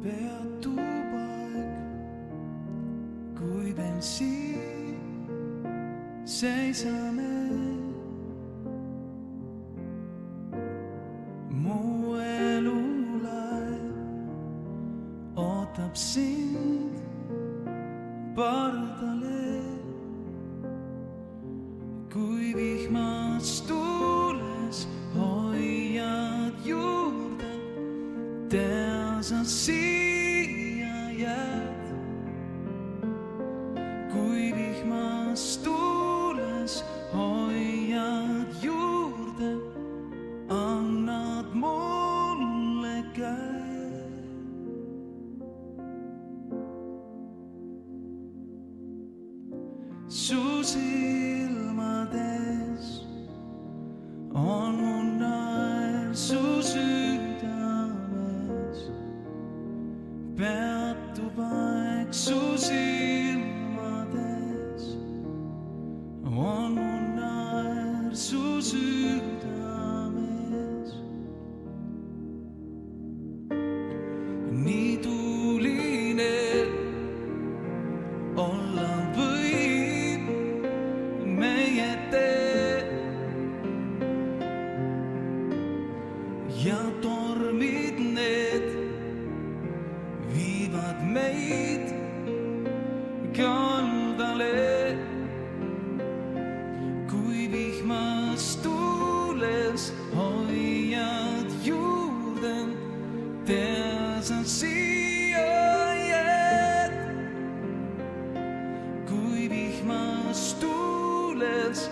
Peatupaik, kui veel siin seisame, mu elulaev ootab sind pardale, kui vihmas tuules hoiad juurde, tea sa siia jääd. Kui vihmas tuules hoiad juurde, annad mulle käe. Su silmades on mu naer, su südames peatub aeg. Su silmades on mu naer, su südames. Nii tuuline olla võib meie tee ja tormid need viivad meid kaldale. Kui vihmas tuules hoiad juurde, tea sa siia jääd. Kui vihmas tuules